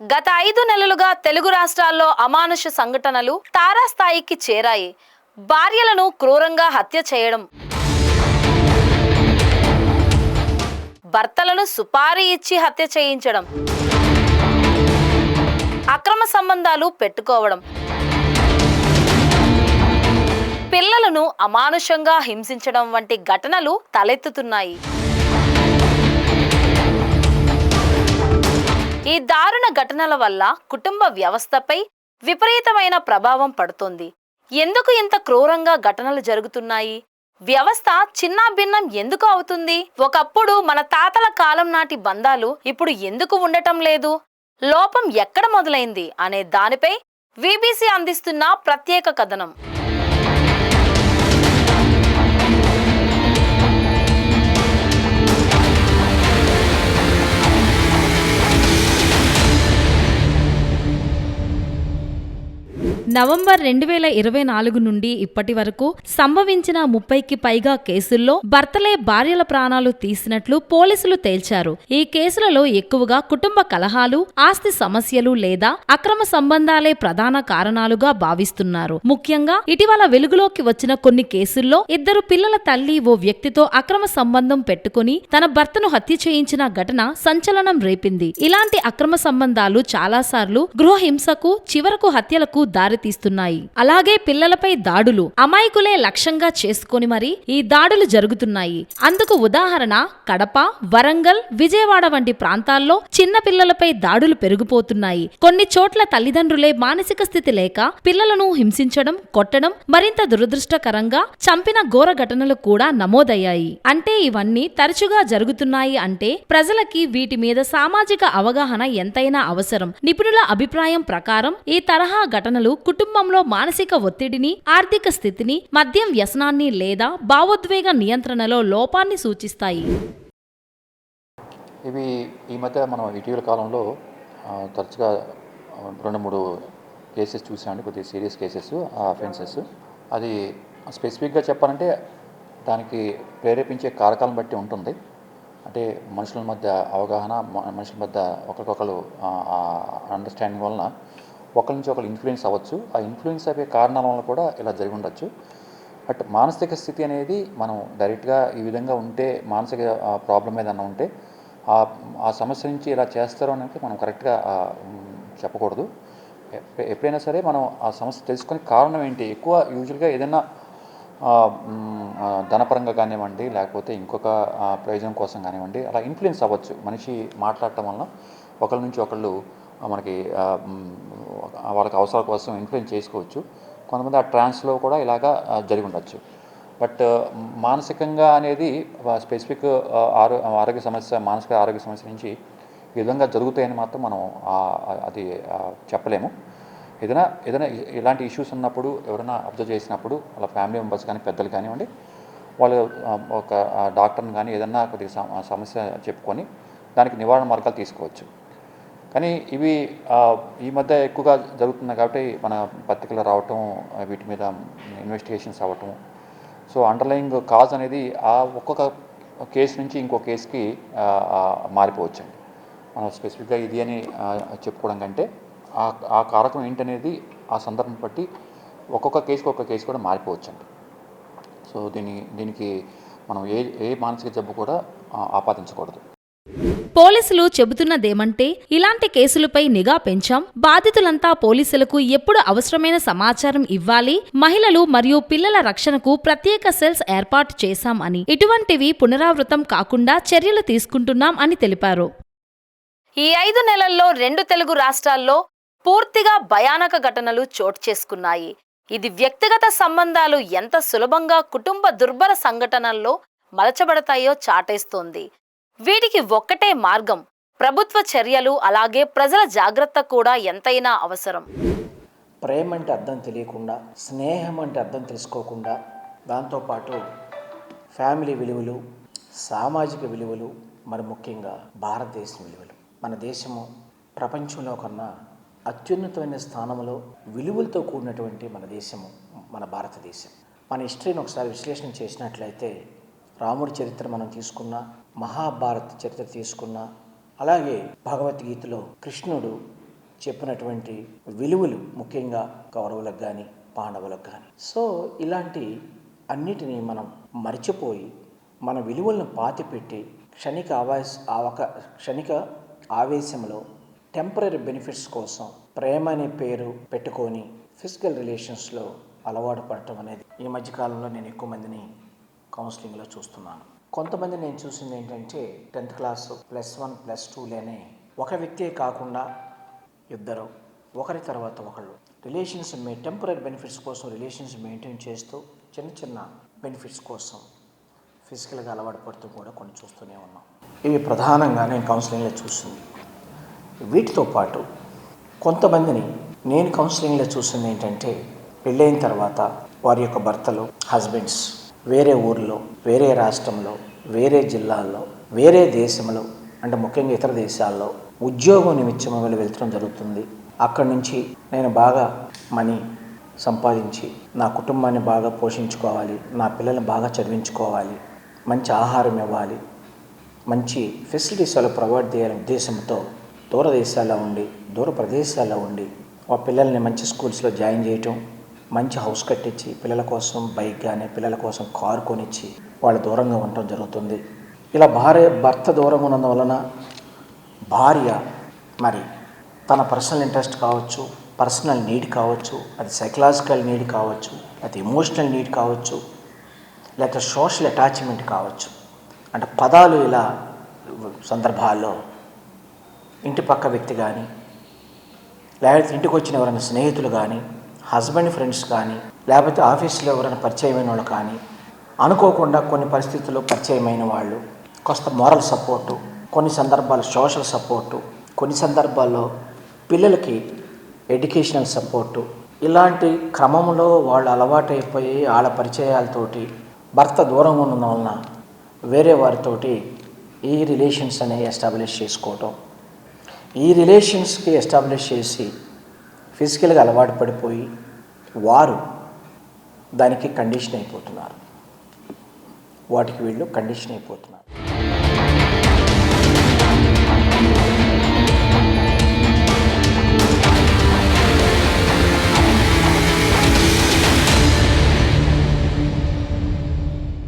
గత 5 నెలలుగా తెలుగు రాష్ట్రాల్లో అమానుష సంఘటనలు తారాస్థాయికి చేరాయి. భార్యలను క్రూరంగా హత్య చేయడం, భర్తలను సుపారీ ఇచ్చి హత్య చేయించడం, అక్రమ సంబంధాలు పెట్టుకోవడం, పిల్లలను అమానుషంగా హింసించడం వంటి ఘటనలు తలెత్తుతున్నాయి. ఈ దారుణ ఘటనల వల్ల కుటుంబ వ్యవస్థపై విపరీతమైన ప్రభావం పడుతోంది. ఎందుకు ఇంత క్రూరంగా ఘటనలు జరుగుతున్నాయి? వ్యవస్థ చిన్నాభిన్నం ఎందుకు అవుతుంది? ఒకప్పుడు మన తాతల కాలం నాటి బంధాలు ఇప్పుడు ఎందుకు ఉండటం లేదు? లోపం ఎక్కడ మొదలైంది అనే దానిపై వీబీసీ అందిస్తున్న ప్రత్యేక కథనం. నవంబర్ 2024 నుండి ఇప్పటి వరకు సంభవించిన 30కి పైగా కేసుల్లో భర్తలే భార్యల ప్రాణాలు తీసినట్లు పోలీసులు తేల్చారు. ఈ కేసులలో ఎక్కువగా కుటుంబ కలహాలు, ఆస్తి సమస్యలు లేదా అక్రమ సంబంధాలే ప్రధాన కారణాలుగా భావిస్తున్నారు. ముఖ్యంగా ఇటీవల వెలుగులోకి వచ్చిన కొన్ని కేసుల్లో 2 పిల్లల తల్లి ఓ వ్యక్తితో అక్రమ సంబంధం పెట్టుకుని తన భర్తను హత్య చేయించిన ఘటన సంచలనం రేపింది. ఇలాంటి అక్రమ సంబంధాలు చాలాసార్లు గృహహింసకు, చివరకు హత్యలకు దారితీస్తున్నాయి. అలాగే పిల్లలపై దాడులు అమాయకులే లక్ష్యంగా చేసుకొని మరి ఈ దాడులు జరుగుతున్నాయి. అందుకు ఉదాహరణ కడప, వరంగల్, విజయవాడ వంటి ప్రాంతాల్లో చిన్న పిల్లలపై దాడులు పెరిగిపోతున్నాయి. కొన్ని చోట్ల తల్లిదండ్రులే మానసిక స్థితి లేక పిల్లలను హింసించడం, కొట్టడం, మరింత దురదృష్టకరంగా చంపిన ఘోర ఘటనలు కూడా నమోదయ్యాయి. అంటే ఇవన్నీ తరచుగా జరుగుతున్నాయి అంటే ప్రజలకి వీటి మీద సామాజిక అవగాహన ఎంతైనా అవసరం. నిపుణుల అభిప్రాయం ప్రకారం ఈ తరహా ఘటనలు కుటుంబంలో మానసిక ఒత్తిడిని, ఆర్థిక స్థితిని, మద్యం వ్యసనాన్ని లేదా భావోద్వేగ నియంత్రణలో లోపాన్ని సూచిస్తాయి. ఇవి ఈ మధ్య మనం ఇటీవల కాలంలో తరచుగా 2-3 కేసెస్ చూసామండి. కొద్దిగా సీరియస్ కేసెస్, అఫెన్సెస్. అది స్పెసిఫిక్గా చెప్పాలంటే దానికి ప్రేరేపించే కారకాలను బట్టి ఉంటుంది. అంటే మనుషుల మధ్య అవగాహన, మనుషుల మధ్య ఒకరికొకరు అండర్స్టాండింగ్ వలన ఒకరి నుంచి ఒకరు ఇన్ఫ్లుయెన్స్ అవ్వచ్చు. ఆ ఇన్ఫ్లుయెన్స్ అయ్యే కారణాల వల్ల కూడా ఇలా జరిగి ఉండొచ్చు. బట్ మానసిక స్థితి అనేది మనం డైరెక్ట్గా ఈ విధంగా ఉంటే, మానసిక ప్రాబ్లం ఏదన్నా ఉంటే ఆ సమస్య నుంచి ఇలా చేస్తారు అనేది మనం కరెక్ట్గా చెప్పకూడదు. ఎప్పుడైనా సరే మనం ఆ సమస్య తెలుసుకొని కారణం ఏంటి, ఎక్కువ యూజువల్గా ఏదైనా ధనపరంగా కానివ్వండి, లేకపోతే ఇంకొక ప్రయోజనం కోసం కానివ్వండి, అలా ఇన్ఫ్లుయెన్స్ అవ్వచ్చు. మనిషి మాట్లాడటం వలన ఒకరి నుంచి ఒకళ్ళు మనకి వాళ్ళకి అవసరాల కోసం ఇన్ఫ్లుయెన్స్ చేసుకోవచ్చు. కొంతమంది ఆ ట్రాన్స్లో కూడా ఇలాగా జరిగి ఉండొచ్చు. బట్ మానసికంగా అనేది స్పెసిఫిక్ ఆరోగ్య సమస్య, మానసిక ఆరోగ్య సమస్య నుంచి ఈ విధంగా జరుగుతాయని మాత్రం మనం అది చెప్పలేము. ఏదైనా ఇలాంటి ఇష్యూస్ ఉన్నప్పుడు, ఎవరైనా అబ్జర్వ్ చేసినప్పుడు వాళ్ళ ఫ్యామిలీ మెంబర్స్ కానీ, పెద్దలు కానివ్వండి, వాళ్ళు ఒక డాక్టర్ని కానీ ఏదన్నా కొద్దిగా సమస్య చెప్పుకొని దానికి నివారణ మార్గాలు తీసుకోవచ్చు. కానీ ఇవి ఈ మధ్య ఎక్కువగా జరుగుతున్నాయి కాబట్టి మన పత్రికలు రావటం, వీటి మీద ఇన్వెస్టిగేషన్స్ అవ్వటం, సో అండర్లయింగ్ కాజ్ అనేది ఒక్కొక్క కేసు నుంచి ఇంకో కేసుకి మారిపోవచ్చండి. మనం స్పెసిఫిక్గా ఇది అని చెప్పుకోవడం కంటే ఆ కారకం ఏంటనేది ఆ సందర్భం బట్టి ఒక్కొక్క కేసు కూడా మారిపోవచ్చండి. సో దీనికి మనం ఏ మానసిక జబ్బు కూడా ఆపాదించకూడదు. పోలీసులు చెబుతున్నదేమంటే ఇలాంటి కేసులపై నిఘా పెంచాం, బాధితులంతా పోలీసులకు ఎప్పుడు అవసరమైన సమాచారం ఇవ్వాలి, మహిళలు మరియు పిల్లల రక్షణకు ప్రత్యేక సెల్స్ ఏర్పాటు చేశాం అని, ఇటువంటివి పునరావృతం కాకుండా చర్యలు తీసుకుంటున్నాం అని తెలిపారు. ఈ 5 నెలల్లో 2 తెలుగు రాష్ట్రాల్లో పూర్తిగా భయానక ఘటనలు చోటు చేసుకున్నాయి. ఇది వ్యక్తిగత సంబంధాలు ఎంత సులభంగా కుటుంబ దుర్భర సంఘటనల్లో మలచబడతాయో చాటేస్తోంది. వీటికి ఒక్కటే మార్గం, ప్రభుత్వ చర్యలు, అలాగే ప్రజల జాగ్రత్త కూడా ఎంతైనా అవసరం. ప్రేమ అంటే అర్థం తెలియకుండా, స్నేహం అంటే అర్థం తెలుసుకోకుండా, దాంతోపాటు ఫ్యామిలీ విలువలు, సామాజిక విలువలు, మరి ముఖ్యంగా భారతదేశం విలువలు. మన దేశము ప్రపంచంలో కన్నా అత్యున్నతమైన స్థానంలో విలువలతో కూడినటువంటి మన దేశము మన భారతదేశం. మన హిస్టరీని ఒకసారి విశ్లేషణ చేసినట్లయితే రాముడి చరిత్ర మనం తీసుకున్నా, మహాభారత చరిత్ర తీసుకున్నా, అలాగే భగవద్గీతలో కృష్ణుడు చెప్పినటువంటి విలువలు, ముఖ్యంగా కౌరవులకు కానీ పాండవులకు కానీ. సో ఇలాంటి అన్నిటినీ మనం మర్చిపోయి మన విలువలను పాతిపెట్టి క్షణిక ఆవేశంలో టెంపరీ బెనిఫిట్స్ కోసం ప్రేమ అనే పేరు పెట్టుకొని ఫిజికల్ రిలేషన్స్లో అలవాటు పడటం అనేది ఈ మధ్యకాలంలో నేను ఎక్కువ మందిని కౌన్సిలింగ్లో చూస్తున్నాను. కొంతమంది నేను చూసింది ఏంటంటే 10th క్లాస్ +1 +2లోనే ఒక వ్యక్తే కాకుండా ఇద్దరు ఒకరి తర్వాత ఒకళ్ళు రిలేషన్స్ టెంపరీ బెనిఫిట్స్ కోసం రిలేషన్స్ మెయింటైన్ చేస్తూ చిన్న చిన్న బెనిఫిట్స్ కోసం ఫిజికల్గా అలవాటు పడుతూ కూడా కొన్ని చూస్తూనే ఉన్నాం. ఇవి ప్రధానంగా నేను కౌన్సిలింగ్లో చూసింది. వీటితో పాటు కొంతమందిని నేను కౌన్సిలింగ్లో చూసింది ఏంటంటే పెళ్ళైన తర్వాత వారి యొక్క భర్తలు, హస్బెండ్స్ వేరే ఊర్లో, వేరే రాష్ట్రంలో, వేరే జిల్లాల్లో, వేరే దేశంలో, అంటే ముఖ్యంగా ఇతర దేశాల్లో ఉద్యోగం నిమిత్తం వీళ్ళు వెళ్తడం జరుగుతుంది. అక్కడి నుంచి నేను బాగా మనీ సంపాదించి నా కుటుంబాన్ని బాగా పోషించుకోవాలి, నా పిల్లల్ని బాగా చదివించుకోవాలి, మంచి ఆహారం ఇవ్వాలి, మంచి ఫెసిలిటీస్ వాళ్ళు ప్రొవైడ్ చేయాలనే ఉద్దేశంతో దూర ప్రదేశాల్లో ఉండి ఆ పిల్లల్ని మంచి స్కూల్స్లో జాయిన్ చేయటం, మంచి హౌస్ కట్టించి పిల్లల కోసం బైక్ కానీ పిల్లల కోసం కారు కొనిచ్చి వాళ్ళు దూరంగా ఉండటం జరుగుతుంది. ఇలా భర్త దూరంగా ఉన్నందు వలన భార్య మరి తన పర్సనల్ ఇంట్రెస్ట్ కావచ్చు, పర్సనల్ నీడ్ కావచ్చు, అది సైకలాజికల్ నీడ్ కావచ్చు, అది ఎమోషనల్ నీడ్ కావచ్చు, లేకపోతే సోషల్ అటాచ్మెంట్ కావచ్చు. అంటే పదాలు ఇలా సందర్భాల్లో ఇంటి పక్క వ్యక్తి కానీ, లేకపోతే ఇంటికి వచ్చిన ఎవరైనా స్నేహితులు కానీ, హస్బెండ్ ఫ్రెండ్స్ కానీ, లేకపోతే ఆఫీస్లో ఎవరైనా పరిచయమైన వాళ్ళు కానీ, అనుకోకుండా కొన్ని పరిస్థితుల్లో పరిచయమైన వాళ్ళు, కొంత మోరల్ సపోర్టు, కొన్ని సందర్భాలు సోషల్ సపోర్టు, కొన్ని సందర్భాల్లో పిల్లలకి ఎడ్యుకేషనల్ సపోర్టు, ఇలాంటి క్రమంలో వాళ్ళు అలవాటైపోయి వాళ్ళ పరిచయాలతోటి భర్త దూరంగా ఉండడం వలన వేరే వారితోటి ఈ రిలేషన్స్ అనేవి ఎస్టాబ్లిష్ చేసుకోవటం, ఈ రిలేషన్స్కి ఎస్టాబ్లిష్ చేసి ఫిజికల్గా అలవాటు పడిపోయి వారు దానికి కండిషన్ అయిపోతున్నారు, వాటికి వీళ్ళు కండిషన్ అయిపోతున్నారు.